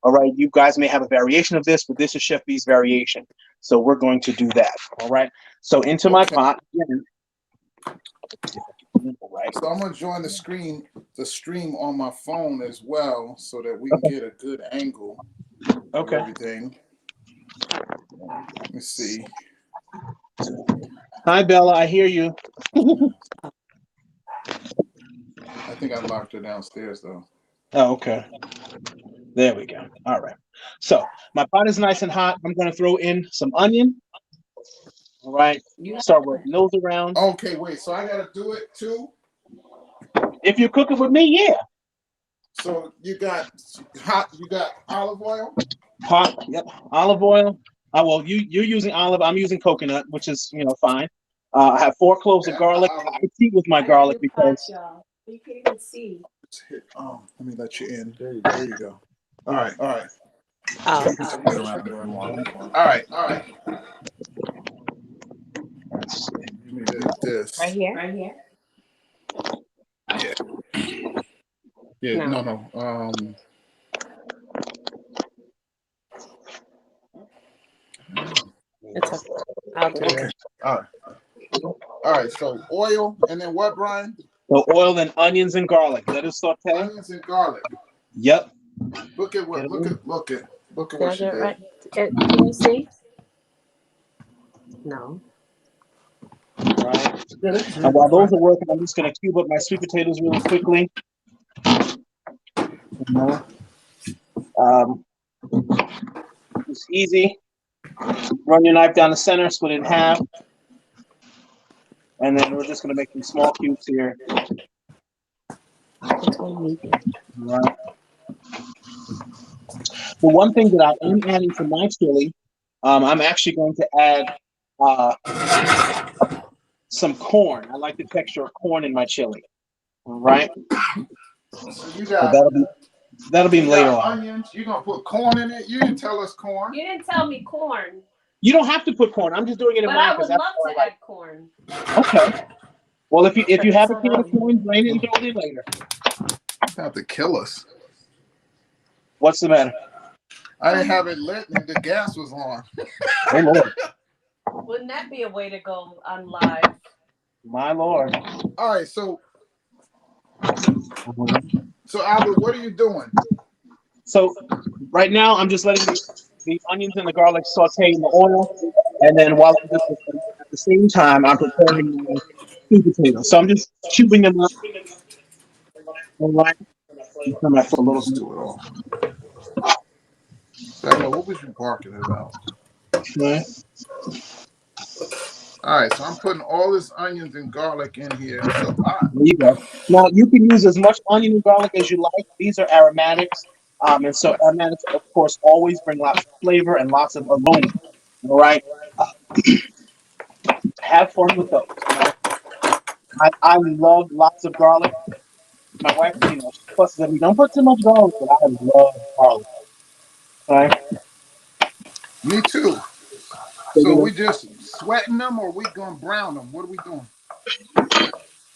All right, you guys may have a variation of this, but this is Chef B's variation. So we're going to do that. All right. So into my pot again. Right. So I'm gonna join the stream on my phone as well, so that we can get a good angle of everything. Let me see. Hi, Bella. I hear you. I think I locked her downstairs though. Oh, okay. There we go. All right. So my pot is nice and hot. I'm going to throw in some onion. All right. Start with nose around. Okay, wait. So I gotta do it too. If you're cooking with me, yeah. So you got olive oil. Hot. Yep. Olive oil. Well, you're using olive. I'm using coconut, which is fine. I have 4 cloves of garlic. I compete with my garlic because you can even see. Let me let you in. There you go. All right. Oh. All right. Give me this. Right here. Yeah. No. No. It's okay. I'll do it. All right. So oil and then what, Brian? so oil and onions and garlic. Let it saute. Onions and garlic. Yep. Look at what she did. Right. Can you see? No. Right. And while those are working, I'm just going to cube up my sweet potatoes really quickly. It's easy. Run your knife down the center, split it in half. And then we're just going to make some small cubes here. Right. The one thing that I am adding to my chili, I'm actually going to add some corn. I like the texture of corn in my chili. All right. So you got that'll be later on. Onions. You gonna put corn in it? You didn't tell us corn. You didn't tell me corn. You don't have to put corn. I'm just doing it in But mine I would because love that's to add corn. Okay. Well, if you have a can of corn, drain it and throw it in later. You have to kill us. What's the matter? I didn't have it lit and the gas was on. Oh Lord. Wouldn't that be a way to go on live? My Lord. All right, so Albert, what are you doing? So right now I'm just letting the onions and the garlic saute in the oil, and then while I'm just, at the same time I'm preparing the sweet potatoes. So I'm just cubing them up. All right. Turn that for a little bit. What was you barking about? Right. All right, so I'm putting all this onions and garlic in here. It's a lot. There you go. Now you can use as much onion and garlic as you like. These are aromatics, and so aromatics, of course, always bring lots of flavor and lots of aroma. All right. Have fun with those. I love lots of garlic. My wife, she fusses at me. Don't put too much garlic, but I love garlic. Right? Me too. So, So we just sweating them, or we gonna brown them? What are we doing?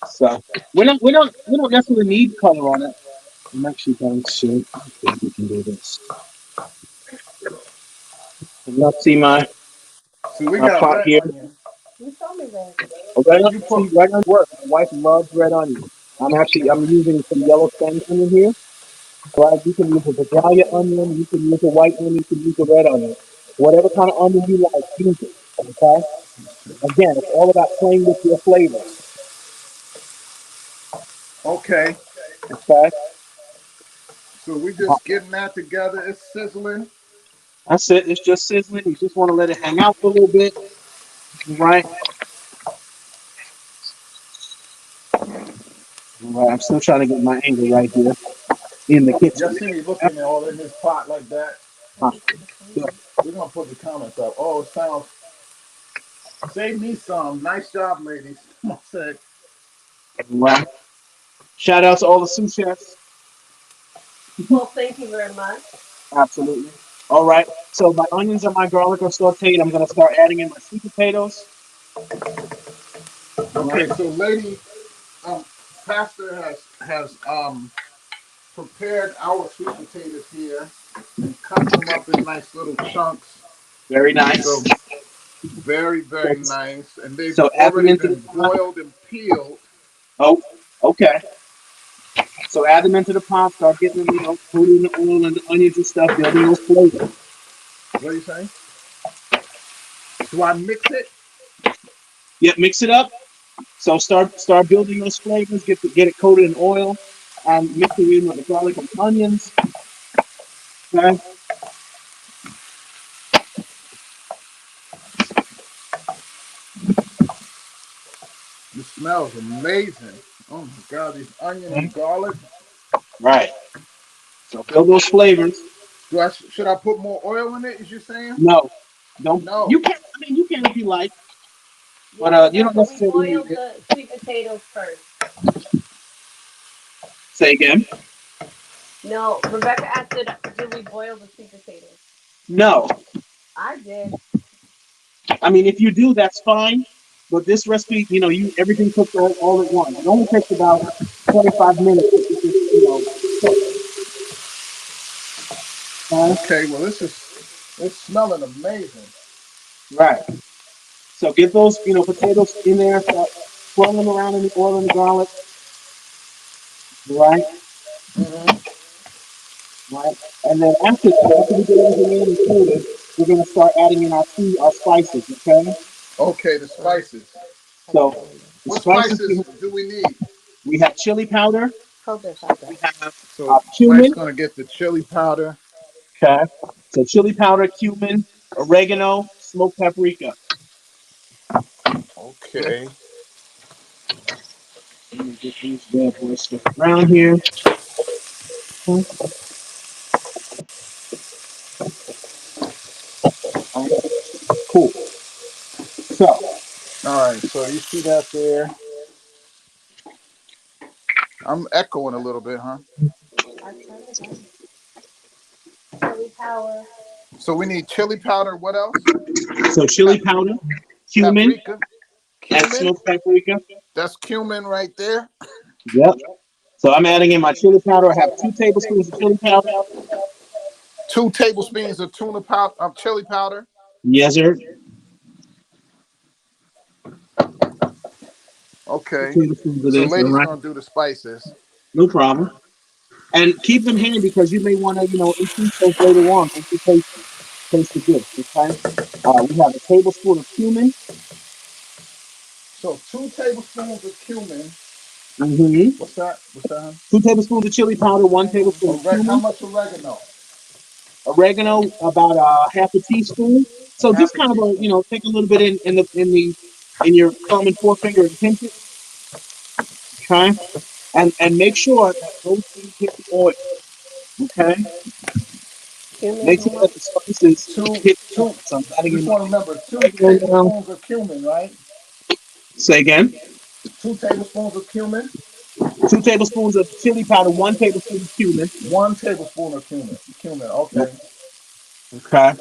so we don't necessarily need color on it. I'm actually going to I think we can do this. Let's see So we my got pot red here. onion. You told me that. You put Red onion works. My wife loves red onion. I'm using some yellow Spanish onion here. Right? You can use a Vidalia onion, you can use a white onion, you can use a red onion. Whatever kind of onion you like, use it. Okay? Again, it's all about playing with your flavor. okay. Okay? So we just getting that together. It's sizzling. That's it. It's just sizzling. You just want to let it hang out for a little bit. Right? All right. I'm still trying to get my angle right here in the Y'all kitchen. see me looking at all in this pot like that. Huh. Good. We're gonna put the comments up. Oh, it sounds. Save me some. Nice job, ladies. I said. All right. Shout out to all the sous chefs. Well, thank you very much. Absolutely. All right. So my onions and my garlic are sauteed. I'm going to start adding in my sweet potatoes. All Okay, right. so lady, pastor has prepared our sweet potatoes here and cut them up in nice little chunks. Very nice. So very, very So, nice. And they've so add them already into the been pot. boiled and peeled. Oh, okay. So add them into the pot. Start getting them, putting the oil and the onions and stuff, building those flavors. What are you saying? Do I mix it? Yep, mix it up. So start building those flavors. Get it coated in oil, and mix it in with the garlic and onions. Okay. It smells amazing. Oh my God, these onion and garlic. Right. So build those flavors. Should I put more oil in it? Is you saying? No, don't. No. You can. I mean, you can if you like, but Yes, you sir, don't but we necessarily need boiled it. the sweet potatoes first. Say again. No, Rebecca asked, did we boil the sweet potatoes? No. I did. I mean, if you do, that's fine. But this recipe, you everything cooked all at once. It only takes about 25 minutes to get this, cooked. Okay, well it's smelling amazing. Right. So get those, potatoes in there, start swirling around in the oil and the garlic. Right. Hmm. Right. And then after we get everything in and coated, we're gonna start adding in our spices. Okay. Okay, the spices. So the What spices spices do we need? we have chili powder. Hold this, hold We this. have So wife's cumin. gonna get the chili powder. Okay. So chili powder, cumin, oregano, smoked paprika. Okay. Let me get these bad boys stuff around here. Okay. All right. Cool. So, All right. So you see that there? I'm echoing a little bit, huh? I turned it on. Chili power. So we need chili powder. What else? chili powder, cumin, Paprika. and Cumin. smoked paprika. That's cumin right there. Yep. So I'm adding in my chili powder. I have 2 tablespoons of chili powder. 2 tablespoons of tuna powder of chili powder. Yes, sir. Two Okay. tablespoons of So this. All lady's right. gonna do the spices. No problem. And keep them handy because you may want to, increase those later on once you taste the dish. Okay. We have a tablespoon of cumin. So 2 tablespoons of cumin. Mm-hmm. What's that? What's that? 2 tablespoons of chili powder. 1 tablespoon of How cumin. much oregano? Oregano, about half a teaspoon. So just Half a kind of teaspoon. take a little bit in your thumb and forefinger and pinch it. Okay. And make sure that those things hit the oil. Okay. Cumin, Make how sure that much? the spices Two, hit the oil. two. So I'm adding in Just my want to remember two oregano now. tablespoons of cumin, right? Say again. 2 tablespoons of cumin. 2 tablespoons of chili powder, 1 tablespoon of cumin. 1 tablespoon of cumin. Cumin. Okay. Okay.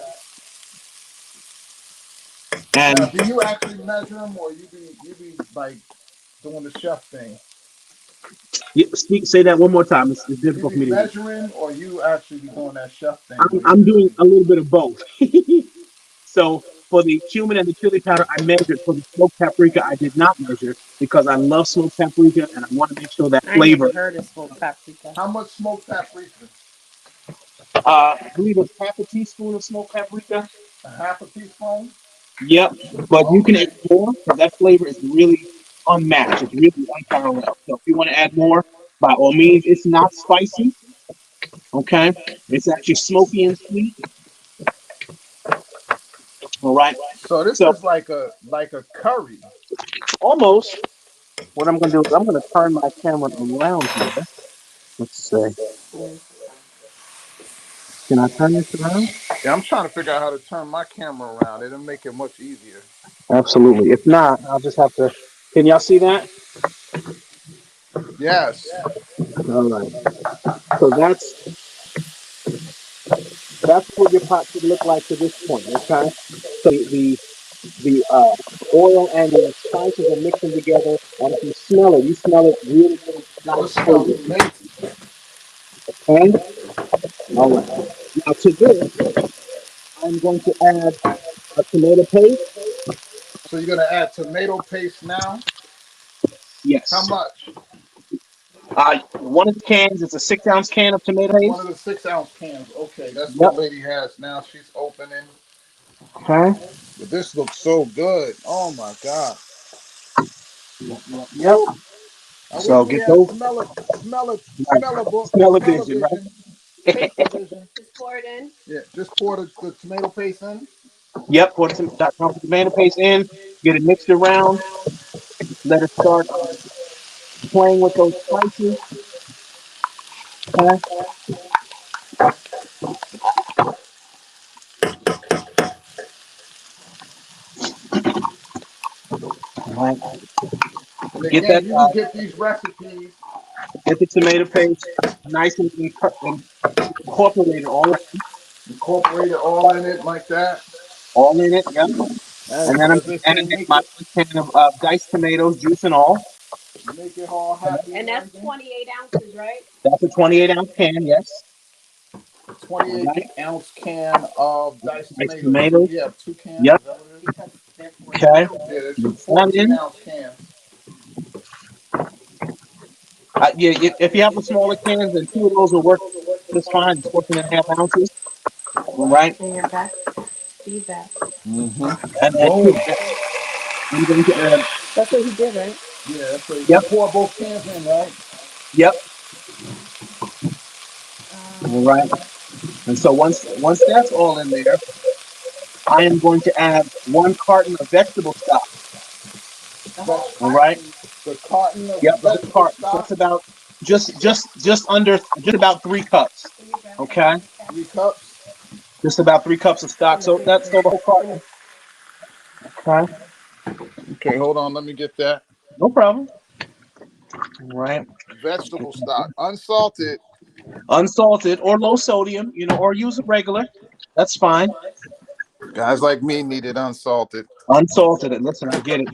And Now, do you actually measure them, or you be like doing the chef thing? say that one more time. It's You difficult for be me to hear. measuring, or you actually be doing that chef thing? I'm doing a little bit of both. So for the cumin and the chili powder, I measured. For the smoked paprika, I did not measure because I love smoked paprika and I want to make sure that I flavor. never heard of smoked paprika. How much smoked paprika? I believe it's half a teaspoon of smoked paprika. A half a teaspoon. Yep, but you can Okay. add more because that flavor is really unmatched. It's really unparalleled. So if you want to add more, by all means, it's not spicy. Okay, it's actually smoky and sweet. All right, So this so is like a curry. almost. What I'm going to do is I'm going to turn my camera around here. Let's see. Can I turn this around? Yeah, I'm trying to figure out how to turn my camera around. It'll make it much easier. Absolutely. If not, I'll just have to. Can y'all see that? Yes. All right. So that's what your pot should look like to this point. Okay. So the oil and the spices are mixing together, and if you smell it really, really Oh, nice it smells flavor. amazing. Okay. All right. Now to this, I'm going to add a tomato paste. So you're gonna add tomato paste now. How Yes. much? One of the cans is a 6-ounce can of tomato One of paste. the 6-ounce cans. Okay, that's Yep. what lady has now. She's opening. Okay. But this looks so good. Oh my god. Yep. I So wish we get had those. smell a book, Smell of vision, smell-o-vision, right? taste vision. Just pour it in. Yeah, just pour the tomato paste in. Yep. Put some tomato paste in. Get it mixed around. Let it start playing with those spices. Okay. All right. And Get that. again, you can get these recipes. Get the tomato paste nice and incorporated Incorporate it all in it like that. all in it. Yep. And then I'm As they adding say, in my 1 can of diced tomatoes, juice and all. make it all happy And and that's everything. 28 ounces, right? That's a 28-ounce can. Yes. All 28 right. ounce can of diced Diced tomatoes. tomatoes. You have 2 cans. Yep. Is that what it is? Because they're 14 Okay. ounces. Yeah, they're two Mix that 14 in. ounce cans. Yeah, if you have the smaller cans, then 2 of those will work just fine. It's 14.5 ounces. All right. And you're back. Feedback. And at Boom. 2, I'm going to add. That's what he did, right? Yeah, so you Yep. pour both cans in, right? Yep. All right. And so once that's all in there, I am going to add 1 carton of vegetable stock. All right. The carton of Yep, the whole vegetable carton. So stock, that's about just about 3 cups. Okay. 3 cups. Just about 3 cups of stock. So that's so the whole carton. Okay. Okay, hold on. Let me get that. No problem. All right. Vegetable stock, unsalted. Unsalted or low sodium, or use a regular. That's fine. Guys like me need it unsalted. Unsalted. And listen, I get it.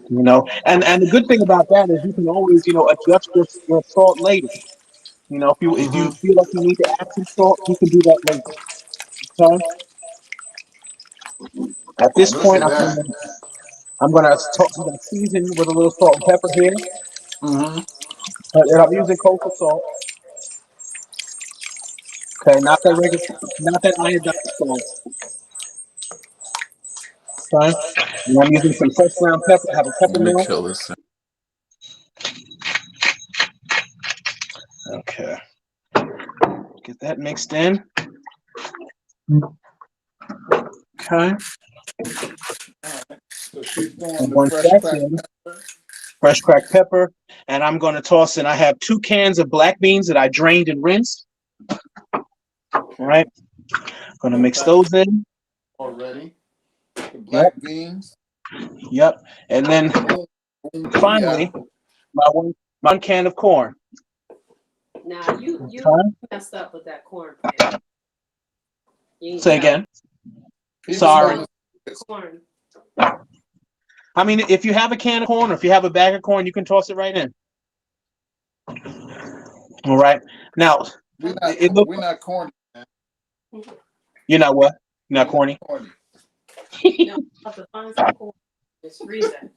And the good thing about that is you can always, adjust your salt later. If you feel like you need to add some salt, you can do that later. Okay. At this Look point, at I'm that. gonna I'm gonna I'm gonna season with a little salt and pepper here. Mm-hmm. And I'm using kosher salt. Okay, not that regular, not that iodized salt. Okay. And I'm using some fresh ground pepper. I have a pepper Let me mill. kill this. Okay. Get that mixed in. Okay. So she's doing And the once fresh that's cracked in, pepper. fresh cracked pepper, and I'm going to toss in. I have 2 cans of black beans that I drained and rinsed. All right. Going to mix those in. Already. The Yep. black beans. Yep. And then Boom, Finally, my one can of corn. Now you Huh? messed up with that corn. Pan. You ain't Say tell again. He's Sorry. corn. I mean, if you have a can of corn or if you have a bag of corn, you can toss it right in. All right. Now, We're not corny. you're not what? You're not corny? Corny. No, I'll have to find some corn. It's freezing.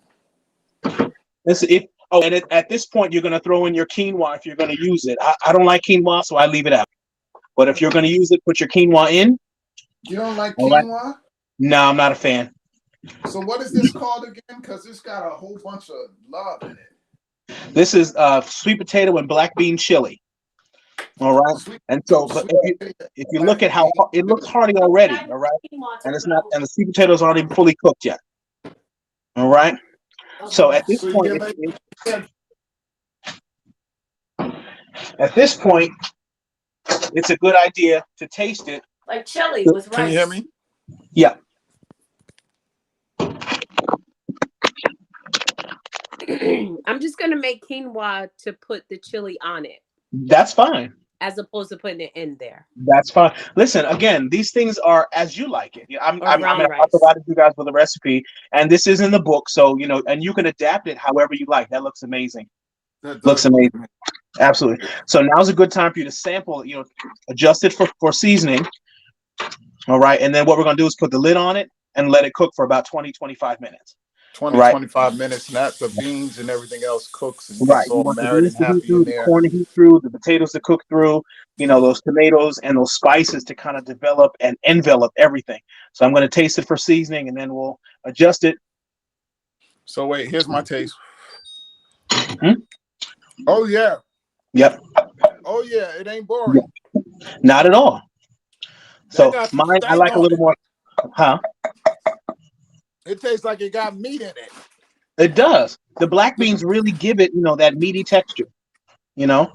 At this point, you're going to throw in your quinoa if you're going to use it. I don't like quinoa, so I leave it out. But if you're going to use it, put your quinoa in. You don't like All right. quinoa? No, I'm not a fan. So what is this called again? Because it's got a whole bunch of love in it. This is sweet potato and black bean chili. All right. And so, but if you look at how it looks hearty already, all right, and it's not, and the sweet potatoes aren't even fully cooked yet. All right. So at this point, it's a good idea to taste it. Like chili with rice. Can you hear me? Yeah. I'm just gonna make quinoa to put the chili on it, That's fine. as opposed to putting it in there. That's fine. Listen, again, these things are as you like it. I'm Or brown gonna rice. provide you guys with a recipe, and this is in the book, so and you can adapt it however you like. That looks amazing. Looks amazing. Absolutely. So now's a good time for you to sample it, adjust it for seasoning. All right. And then what we're going to do is put the lid on it and let it cook for about 20-25 minutes. 25 minutes, and that the beans and everything else cooks and Right. gets You all want the married beans and to heat happy through, in the there. corn to heat through, the potatoes to cook through, those tomatoes and those spices to kind of develop and envelop everything. So I'm going to taste it for seasoning, and then we'll adjust it. So wait, here's my taste. Hmm? Oh yeah. Yep. Oh yeah, it ain't boring. Not at all. So got some mine, I stank like a on little it. more. Huh? It tastes like it got meat in it. It does. The black beans really give it, that meaty texture. So Yeah,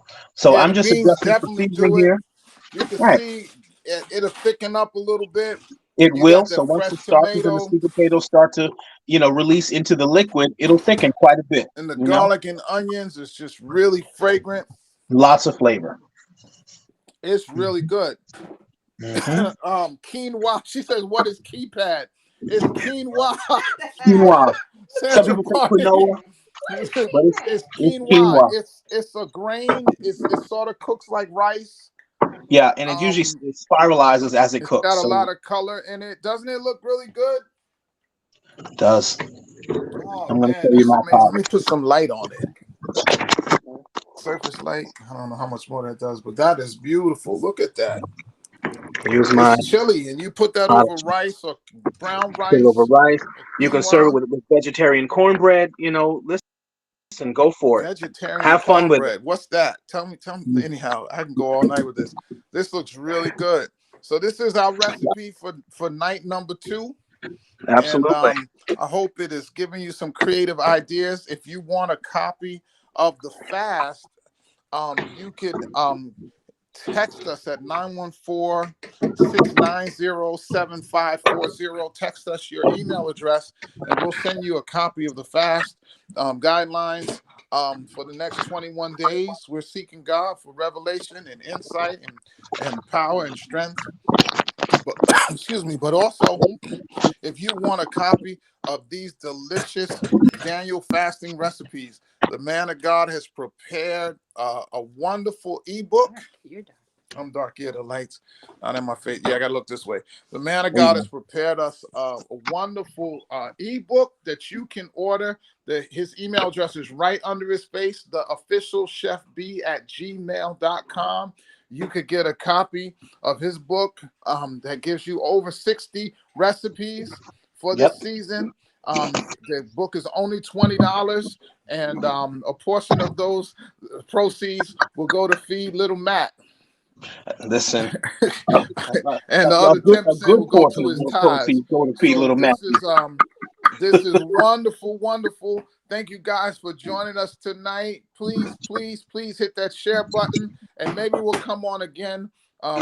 I'm the just beans adjusting for definitely seasoning do it. here. You can Right. see it'll thicken up a little bit. It You will. got So the once fresh the starches and the tomato sweet potatoes start to, release into the liquid, it'll thicken quite a bit. and the garlic and onions is just really fragrant. Lots of flavor. It's really good. Mm-hmm. Quinoa. She says, "What is keypad?" It's quinoa. Quinoa. Some Sandra people say Party. quinoa, but It's it's quinoa. quinoa. It's a grain. It sort of cooks like rice. Yeah, and it usually it spiralizes as it It's cooks. got a So lot of color in it. Doesn't it look really good? it does. Oh I'm going to man, show you that's my amazing. pot. Let me put some light on it. Surface light. I don't know how much more that does, but that is beautiful. Look at that. Here's my It's chili, and you put that pot. over rice or brown Put rice. it over rice. You can serve it quinoa. with vegetarian cornbread. Listen, go for it. Vegetarian Have fun with it. cornbread. What's that? Tell me. Anyhow, I can go all night with this. This looks really good. So this is our recipe for night number 2. Absolutely. And I hope it is giving you some creative ideas. If you want a copy of the fast, you could text us at 914-690-7540. Text us your email address, and we'll send you a copy of the fast guidelines for the next 21 days. We're seeking God for revelation and insight and power and strength. But, excuse me. But also, if you want a copy of these delicious Daniel fasting recipes, the man of God has prepared a wonderful ebook. You're done. I'm dark here, the lights not in my face. Yeah, I gotta look this way. The man of God has prepared us a wonderful ebook that you can order. His email address is right under his face, theofficialchefb@gmail.com. You could get a copy of his book that gives you over 60 recipes for this season. The book is only $20, and a portion of those proceeds will go to feed little Matt. Listen, And the a other good 10% will go portion to of his those tithes. proceeds go to feed So little Matt. this is wonderful, wonderful. Thank you guys for joining us tonight. Please, please, please hit that share button, and maybe we'll come on again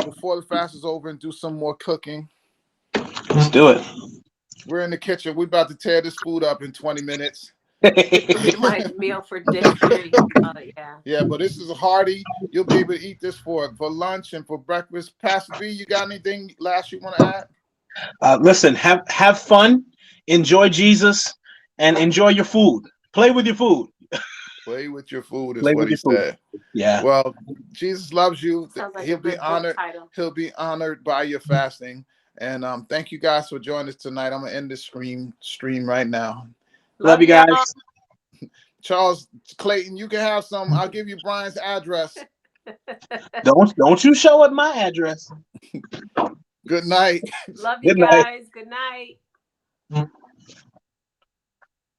before the fast is over and do some more cooking. Let's do it. We're in the kitchen. We're about to tear this food up in 20 minutes. My meal for dinner. Yeah. Yeah, but this is a hearty. You'll be able to eat this for lunch and for breakfast. Pastor B, you got anything last you want to add? Listen, have fun, enjoy Jesus, and enjoy your food. Play with your food. Play with your food is Play what with he your food. said. Yeah. Well, Jesus loves you. Sounds like He'll a be good book honored. title. He'll be honored by your fasting. And thank you guys for joining us tonight. I'm gonna end this stream right now. Love you y'all. guys. Charles Clayton, you can have some. I'll give you Brian's address. Don't you show up my address. Good night. Love you Good night. guys. Good night.